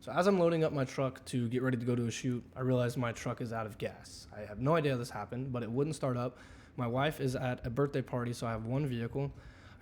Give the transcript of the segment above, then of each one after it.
So as I'm loading up my truck to get ready to go to a shoot, I realize my truck is out of gas. I have no idea how this happened, but it wouldn't start up. My wife is at a birthday party, so I have one vehicle.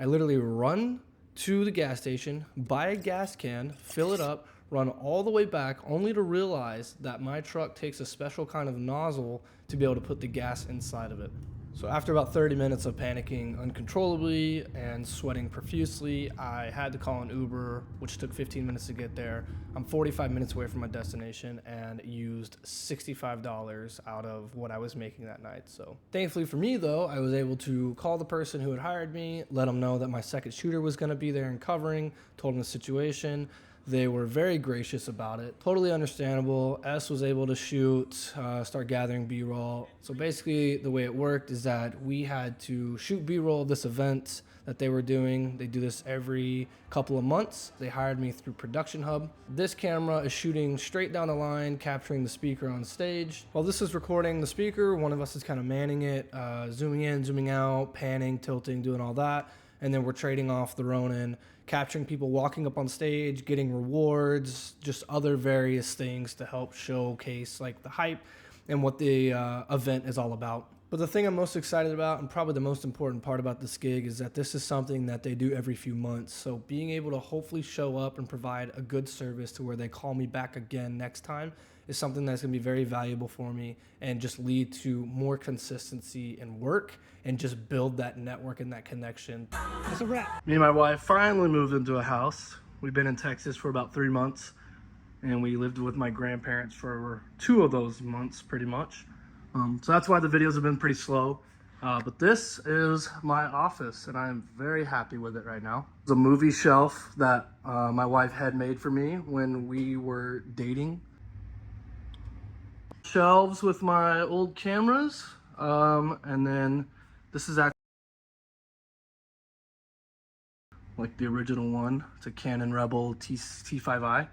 I literally run to the gas station, buy a gas can, fill it up, run all the way back, only to realize that my truck takes a special kind of nozzle to be able to put the gas inside of it. So after about 30 minutes of panicking uncontrollably and sweating profusely, I had to call an Uber, which took 15 minutes to get there. I'm 45 minutes away from my destination and used $65 out of what I was making that night. So thankfully for me though, I was able to call the person who had hired me, let them know that my second shooter was gonna be there and covering, told them the situation. They were very gracious about it. Totally understandable. S was able to shoot, start gathering B-roll. So basically the way it worked is that we had to shoot B-roll of this event that they were doing. They do this every couple of months. They hired me through Production Hub. This camera is shooting straight down the line, capturing the speaker on stage. While this is recording the speaker, one of us is kind of manning it, zooming in, zooming out, panning, tilting, doing all that. And then we're trading off the Ronin, capturing people walking up on stage, getting rewards, just other various things to help showcase like the hype and what the event is all about. But the thing I'm most excited about, and probably the most important part about this gig, is that this is something that they do every few months. So being able to hopefully show up and provide a good service to where they call me back again next time is something that's going to be very valuable for me and just lead to more consistency in work and just build that network and that connection. That's a wrap. Me and my wife finally moved into a house. We've been in Texas for about 3 months, and we lived with my grandparents for 2 of those months pretty much. So that's why the videos have been pretty slow. But this is my office, and I'm very happy with it right now. It's a movie shelf that my wife had made for me when we were dating. Shelves with my old cameras, and then this is actually like the original one. It's a Canon Rebel T5i.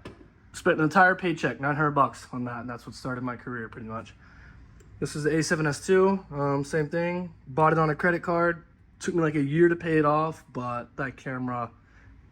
Spent an entire paycheck, $900 on that, and that's what started my career pretty much. This is the A7S II, same thing. Bought it on a credit card. Took me like a year to pay it off, but that camera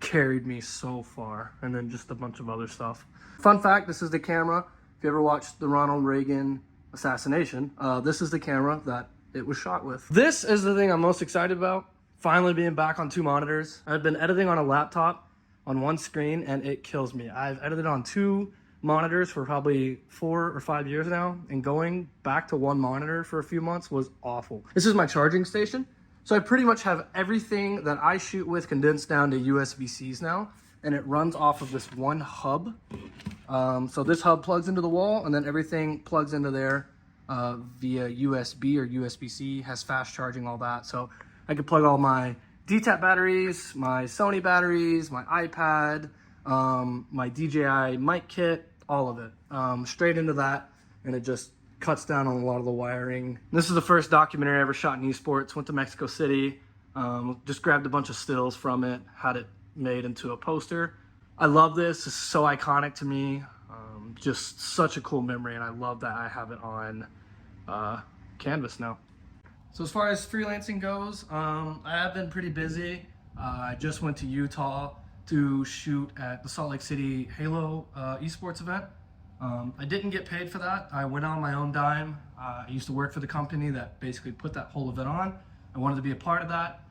carried me so far. And then just a bunch of other stuff. Fun fact, this is the camera. If you ever watched the Ronald Reagan assassination, this is the camera that it was shot with. This is the thing I'm most excited about. Finally being back on 2 monitors. I've been editing on a laptop on 1 screen and it kills me. I've edited on 2 monitors for probably 4 or 5 years now, and going back to 1 monitor for a few months was awful. This is my charging station. So I pretty much have everything that I shoot with condensed down to USB-Cs now, and it runs off of this one hub. So this hub plugs into the wall, and then everything plugs into there via USB or USB-C, has fast charging, all that. So I could plug all my DTAP batteries, my Sony batteries, my iPad, my DJI mic kit, all of it, straight into that, and it just cuts down on a lot of the wiring. This is the first documentary I ever shot in esports. Went to Mexico City, just grabbed a bunch of stills from it, had it made into a poster. I love this. It's so iconic to me. Just such a cool memory, and I love that I have it on canvas now. So as far as freelancing goes, I have been pretty busy. I just went to Utah to shoot at the Salt Lake City Halo esports event. I didn't get paid for that. I went on my own dime. I used to work for the company that basically put that whole event on. I wanted to be a part of that.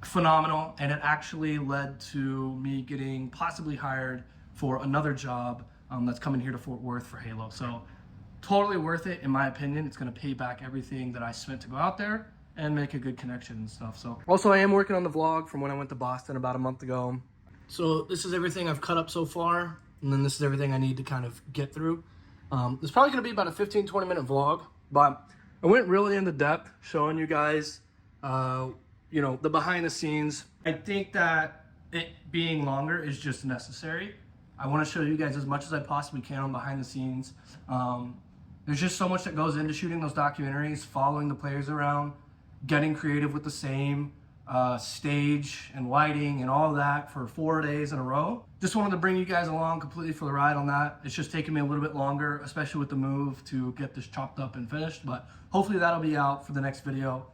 Phenomenal, and it actually led to me getting possibly hired for another job that's coming here to Fort Worth for Halo. So totally worth it, in my opinion. It's going to pay back everything that I spent to go out there and make a good connection and stuff. So also, I am working on the vlog from when I went to Boston about a month ago. So this is everything I've cut up so far, and then this is everything I need to kind of get through. It's probably going to be about a 15-20 minute vlog, but I went really into depth showing you guys you know, the behind the scenes. I think that it being longer is just necessary. I want to show you guys as much as I possibly can on behind the scenes. There's just so much that goes into shooting those documentaries, following the players around, getting creative with the same stage and lighting and all that for 4 days in a row. Just wanted to bring you guys along completely for the ride on that. It's just taking me a little bit longer, especially with the move, to get this chopped up and finished, but hopefully that'll be out for the next video.